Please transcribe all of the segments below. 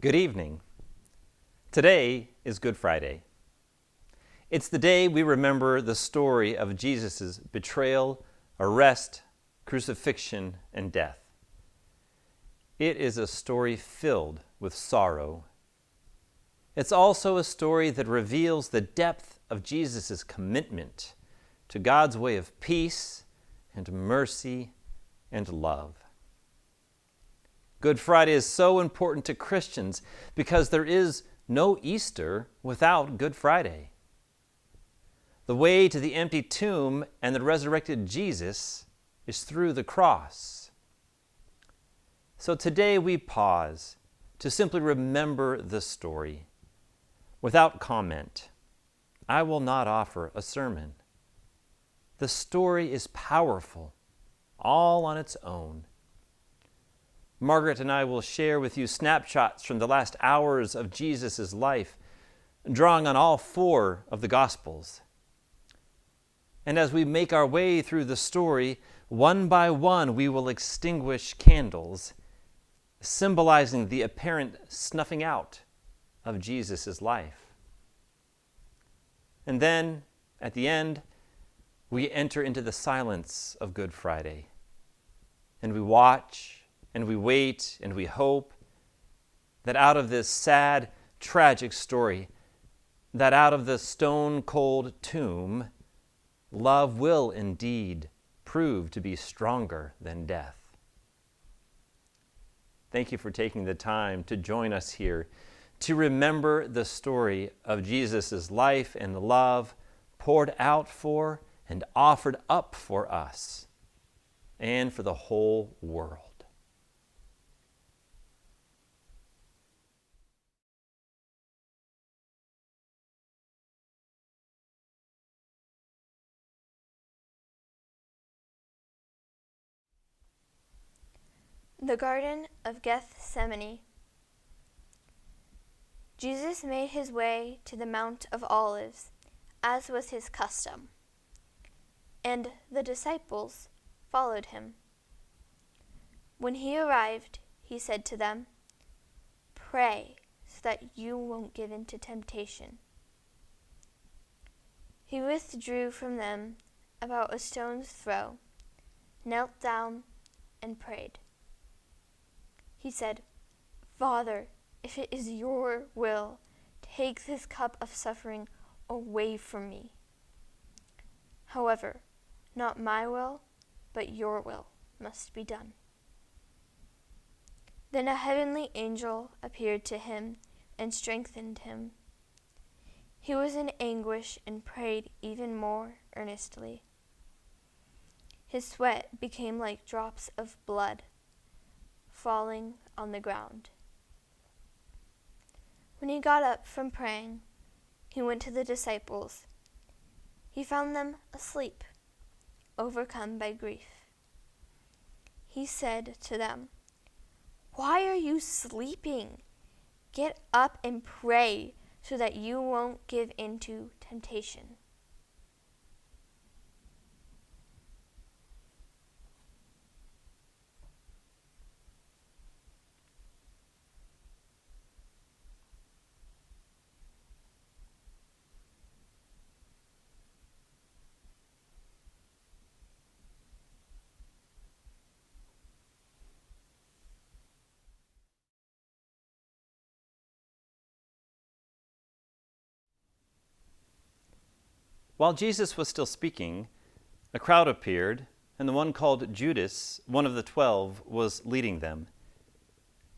Good evening. Today is Good Friday. It's the day we remember the story of Jesus' betrayal, arrest, crucifixion, and death. It is a story filled with sorrow. It's also a story that reveals the depth of Jesus' commitment to God's way of peace and mercy and love. Good Friday is so important to Christians because there is no Easter without Good Friday. The way to the empty tomb and the resurrected Jesus is through the cross. So today we pause to simply remember the story. Without comment, I will not offer a sermon. The story is powerful, all on its own. Margaret and I will share with you snapshots from the last hours of Jesus' life, drawing on all 4 of the Gospels. And as we make our way through the story, one by one we will extinguish candles, symbolizing the apparent snuffing out of Jesus' life. And then, at the end, we enter into the silence of Good Friday, and we watch, and we wait, and we hope that out of this sad, tragic story, that out of the stone-cold tomb, love will indeed prove to be stronger than death. Thank you for taking the time to join us here to remember the story of Jesus' life and love poured out for and offered up for us and for the whole world. The Garden of Gethsemane. Jesus made his way to the Mount of Olives, as was his custom, and the disciples followed him. When he arrived, he said to them, "Pray so that you won't give in to temptation." He withdrew from them about a stone's throw, knelt down, and prayed. He said, "Father, if it is your will, take this cup of suffering away from me. However, not my will, but your will must be done." Then a heavenly angel appeared to him and strengthened him. He was in anguish and prayed even more earnestly. His sweat became like drops of blood falling on the ground. When he got up from praying, he went to the disciples. He found them asleep, overcome by grief. He said to them, "Why are you sleeping? Get up and pray so that you won't give in to temptation." While Jesus was still speaking, a crowd appeared, and the one called Judas, one of the 12, was leading them.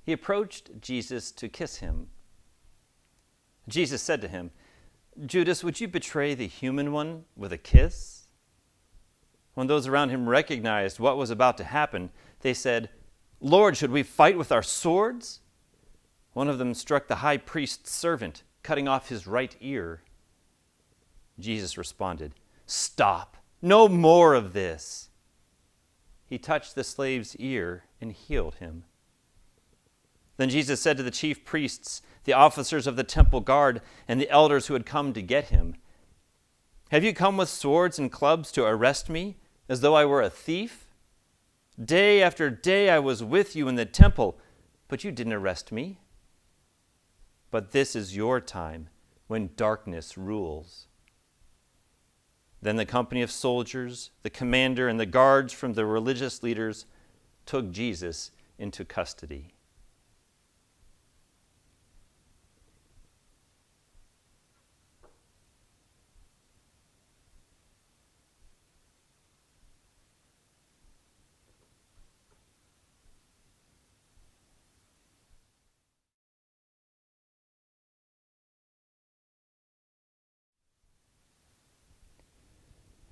He approached Jesus to kiss him. Jesus said to him, "Judas, would you betray the human one with a kiss?" When those around him recognized what was about to happen, they said, "Lord, should we fight with our swords?" One of them struck the high priest's servant, cutting off his right ear. Jesus responded, "Stop, no more of this." He touched the slave's ear and healed him. Then Jesus said to the chief priests, the officers of the temple guard, and the elders who had come to get him, "Have you come with swords and clubs to arrest me, as though I were a thief? Day after day I was with you in the temple, but you didn't arrest me. but this is your time when darkness rules." Then the company of soldiers, the commander, and the guards from the religious leaders took Jesus into custody.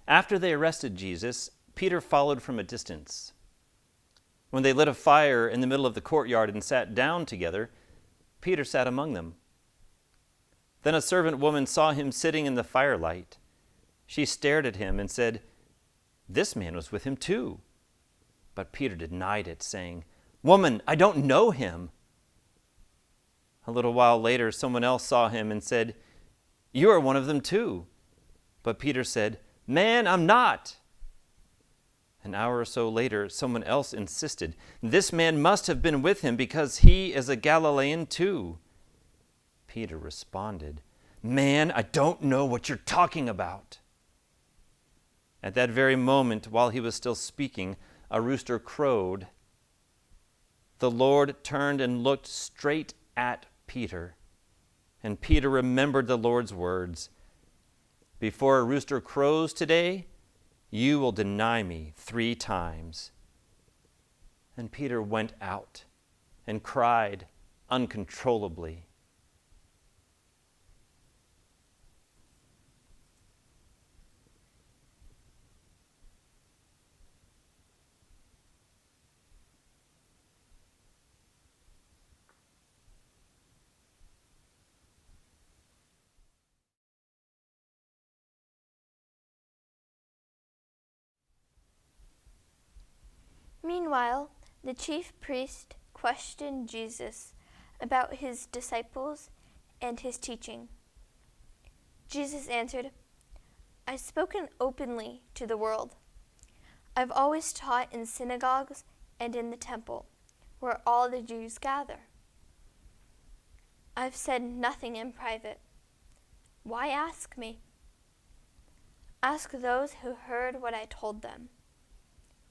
After they arrested Jesus, Peter followed from a distance. When they lit a fire in the middle of the courtyard and sat down together, Peter sat among them. Then a servant woman saw him sitting in the firelight. She stared at him and said, "This man was with him too." But Peter denied it, saying, "Woman, I don't know him." A little while later, someone else saw him and said, "You are one of them too." But Peter said, "Man, I'm not." An hour or so later, someone else insisted, "This man must have been with him because he is a Galilean too." Peter responded, "Man, I don't know what you're talking about." At that very moment, while he was still speaking, a rooster crowed. The Lord turned and looked straight at Peter, and Peter remembered the Lord's words, "Before a rooster crows today, you will deny me 3 times." And Peter went out and cried uncontrollably. Meanwhile, the chief priest questioned Jesus about his disciples and his teaching. Jesus answered, "I've spoken openly to the world. I've always taught in synagogues and in the temple, where all the Jews gather. I've said nothing in private. Why ask me? Ask those who heard what I told them.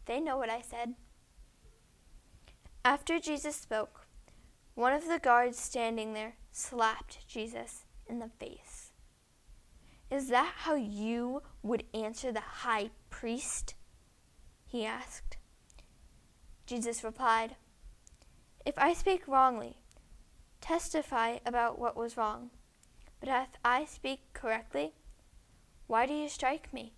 They know what I said." After Jesus spoke, one of the guards standing there slapped Jesus in the face. "Is that how you would answer the high priest?" he asked. Jesus replied, "If I speak wrongly, testify about what was wrong. But if I speak correctly, why do you strike me?"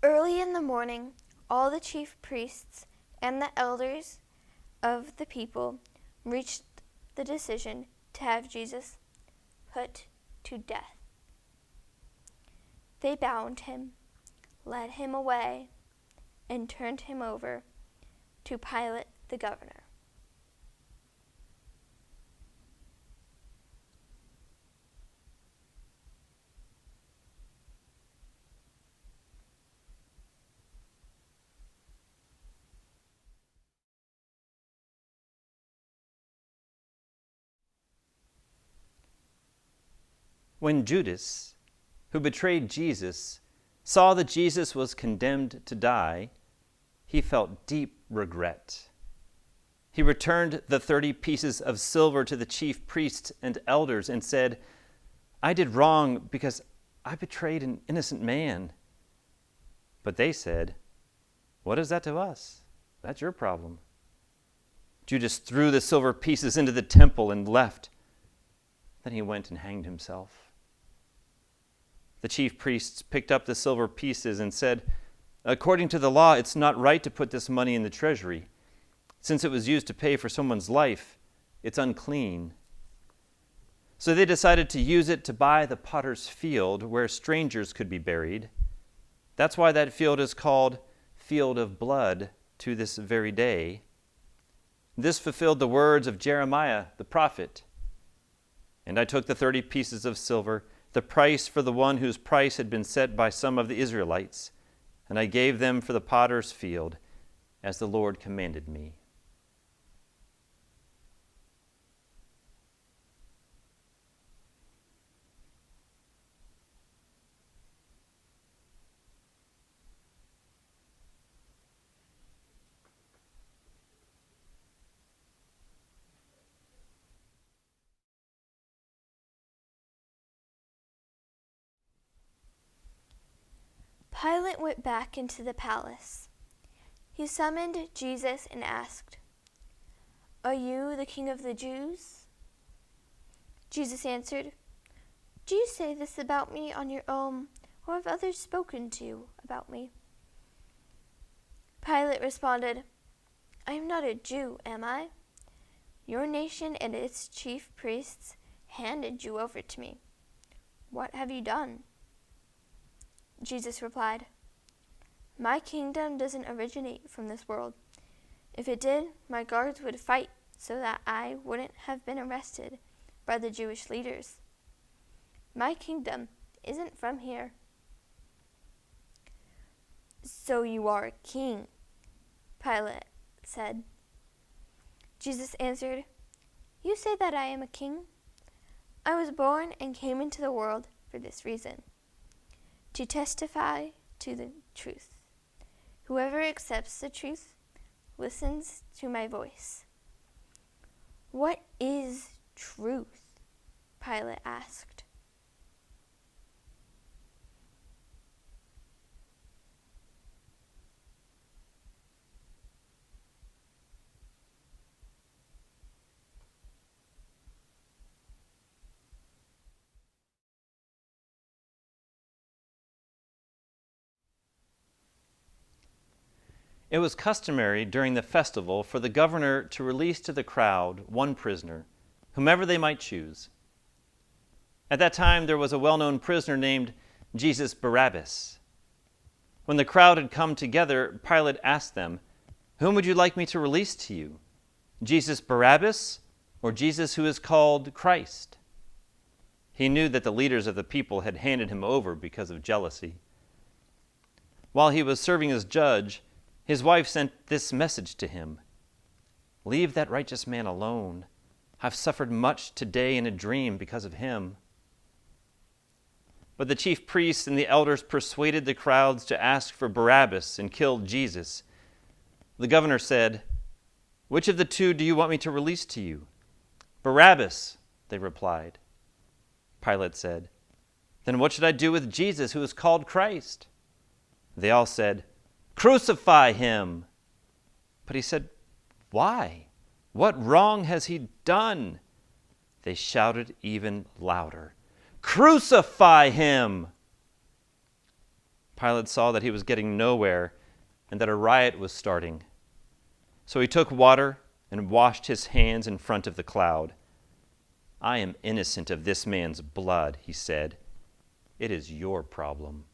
Early in the morning, all the chief priests and the elders of the people reached the decision to have Jesus put to death. They bound him, led him away, and turned him over to Pilate the governor. When Judas, who betrayed Jesus, saw that Jesus was condemned to die, he felt deep regret. He returned the 30 pieces of silver to the chief priests and elders and said, "I did wrong because I betrayed an innocent man." But they said, "What is that to us? That's your problem." Judas threw the silver pieces into the temple and left. Then he went and hanged himself. The chief priests picked up the silver pieces and said, "According to the law, it's not right to put this money in the treasury. Since it was used to pay for someone's life, it's unclean." So they decided to use it to buy the potter's field where strangers could be buried. That's why that field is called Field of Blood to this very day. This fulfilled the words of Jeremiah the prophet. And I took the 30 pieces of silver, the price for the one whose price had been set by some of the Israelites, and I gave them for the potter's field, as the Lord commanded me. Pilate went back into the palace. He summoned Jesus and asked, "Are you the king of the Jews?" Jesus answered, "Do you say this about me on your own, or have others spoken to you about me?" Pilate responded, "I am not a Jew, am I? Your nation and its chief priests handed you over to me. What have you done?" Jesus replied, "My kingdom doesn't originate from this world. If it did, my guards would fight so that I wouldn't have been arrested by the Jewish leaders. My kingdom isn't from here." "So you are a king," Pilate said. Jesus answered, "You say that I am a king? I was born and came into the world for this reason, to testify to the truth. Whoever accepts the truth listens to my voice." "What is truth?" Pilate asked. It was customary during the festival for the governor to release to the crowd one prisoner, whomever they might choose. At that time, there was a well-known prisoner named Jesus Barabbas. When the crowd had come together, Pilate asked them, "Whom would you like me to release to you, Jesus Barabbas or Jesus who is called Christ?" He knew that the leaders of the people had handed him over because of jealousy. While he was serving as judge, his wife sent this message to him: "Leave that righteous man alone. I've suffered much today in a dream because of him." But the chief priests and the elders persuaded the crowds to ask for Barabbas and kill Jesus. The governor said, "Which of the two do you want me to release to you?" "Barabbas," they replied. Pilate said, "Then what should I do with Jesus who is called Christ?" They all said, "Crucify him." But he said, "Why? What wrong has he done?" They shouted even louder, "Crucify him!" Pilate saw that he was getting nowhere and that a riot was starting. So he took water and washed his hands in front of the crowd. "I am innocent of this man's blood," he said. "It is your problem."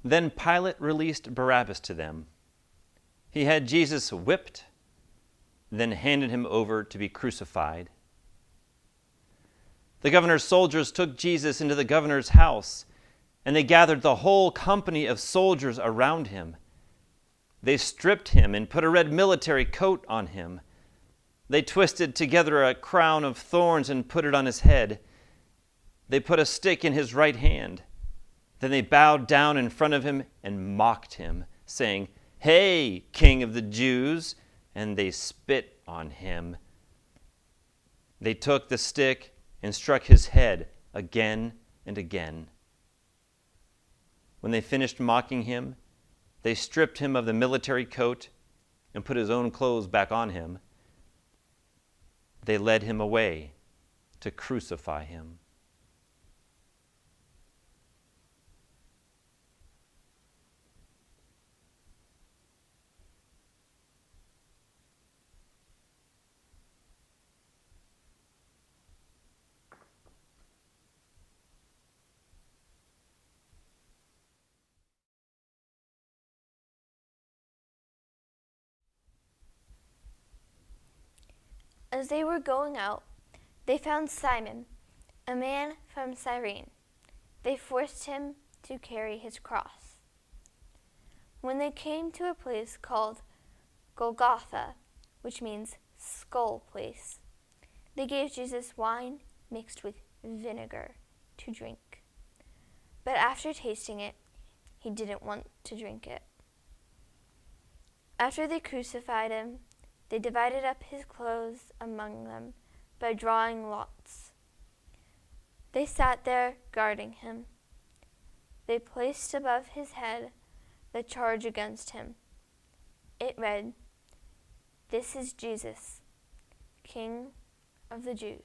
Then Pilate released Barabbas to them. He had Jesus whipped, then handed him over to be crucified. The governor's soldiers took Jesus into the governor's house, and they gathered the whole company of soldiers around him. They stripped him and put a red military coat on him. They twisted together a crown of thorns and put it on his head. They put a stick in his right hand. Then they bowed down in front of him and mocked him, saying, "Hey, King of the Jews!" And they spit on him. They took the stick and struck his head again and again. When they finished mocking him, they stripped him of the military coat and put his own clothes back on him. they led him away to crucify him. As they were going out, they found Simon, a man from Cyrene. They forced him to carry his cross. When they came to a place called Golgotha, which means skull place, they gave Jesus wine mixed with vinegar to drink. But after tasting it, he didn't want to drink it. After they crucified him, they divided up his clothes among them by drawing lots. They sat there guarding him. They placed above his head the charge against him. It read, "This is Jesus, King of the Jews."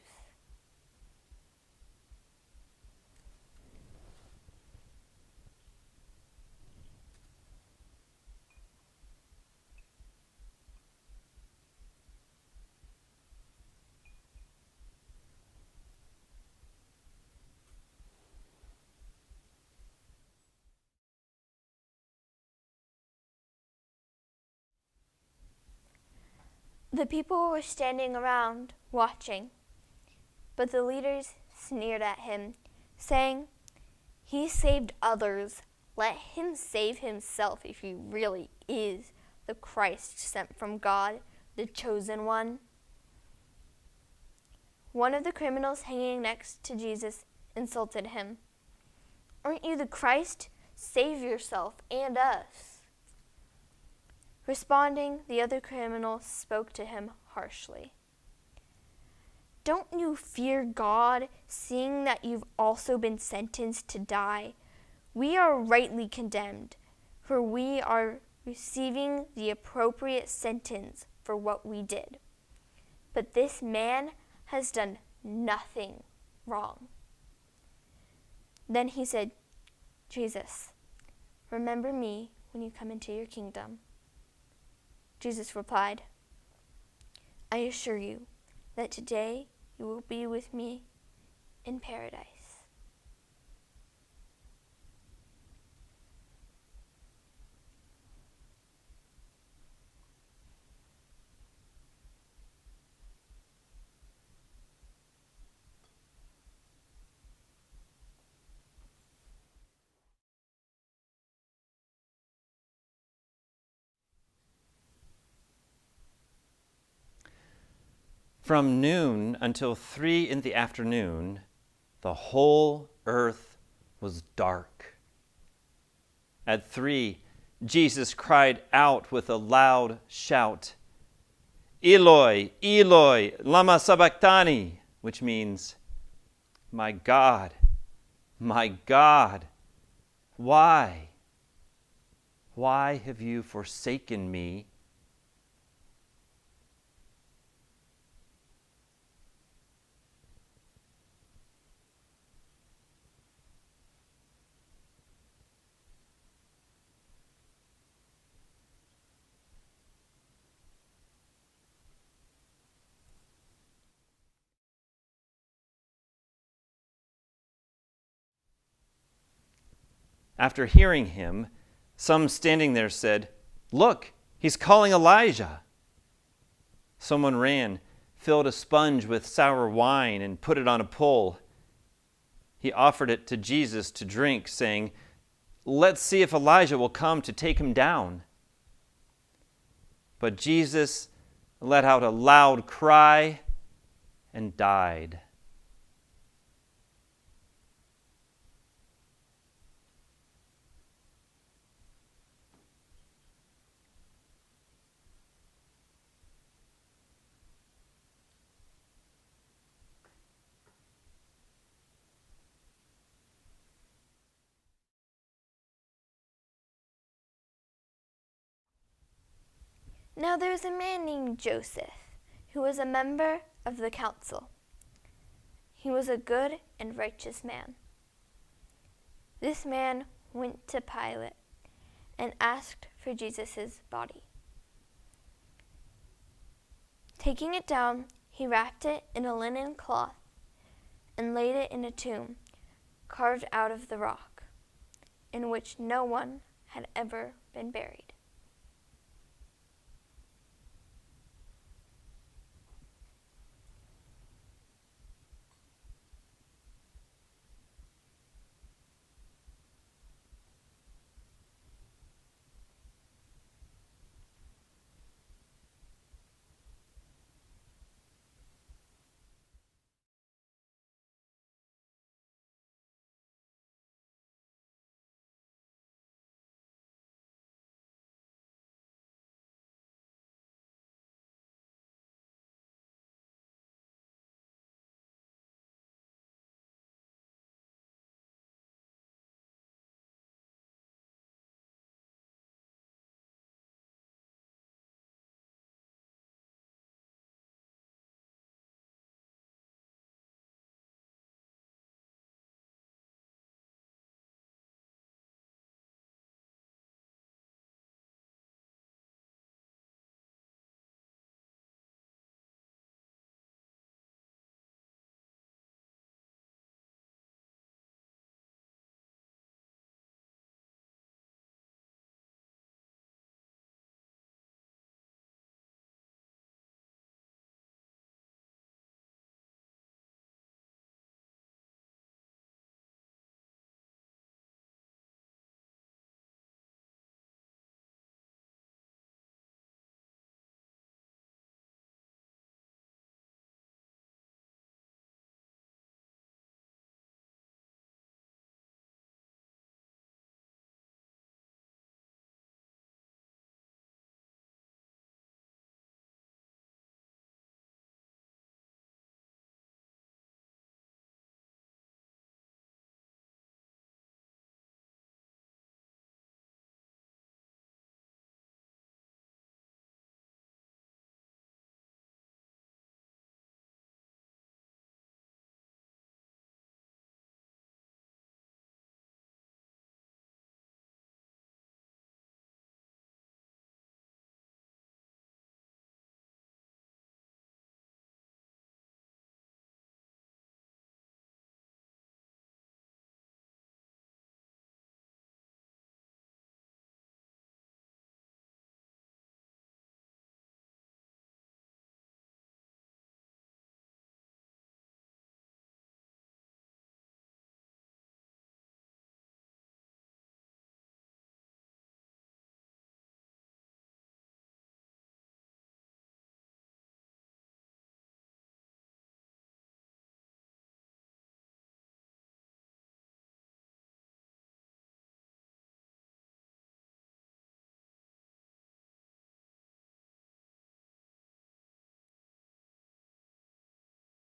The people were standing around, watching, but the leaders sneered at him, saying, "He saved others. Let him save himself if he really is the Christ sent from God, the chosen one." One of the criminals hanging next to Jesus insulted him. "Aren't you the Christ? Save yourself and us." Responding, the other criminal spoke to him harshly. "Don't you fear God, seeing that you've also been sentenced to die? We are rightly condemned, for we are receiving the appropriate sentence for what we did. But this man has done nothing wrong." Then he said, "Jesus, remember me when you come into your kingdom." Jesus replied, "I assure you that today you will be with me in paradise." From noon until 3 in the afternoon, the whole earth was dark. At 3, Jesus cried out with a loud shout, "Eloi, Eloi, lama sabachthani," which means, my God, why have you forsaken me?" After hearing him, some standing there said, "Look, he's calling Elijah." Someone ran, filled a sponge with sour wine, and put it on a pole. He offered it to Jesus to drink, saying, "Let's see if Elijah will come to take him down." But Jesus let out a loud cry and died. Now there was a man named Joseph, who was a member of the council. He was a good and righteous man. This man went to Pilate and asked for Jesus' body. Taking it down, he wrapped it in a linen cloth and laid it in a tomb carved out of the rock, in which no one had ever been buried.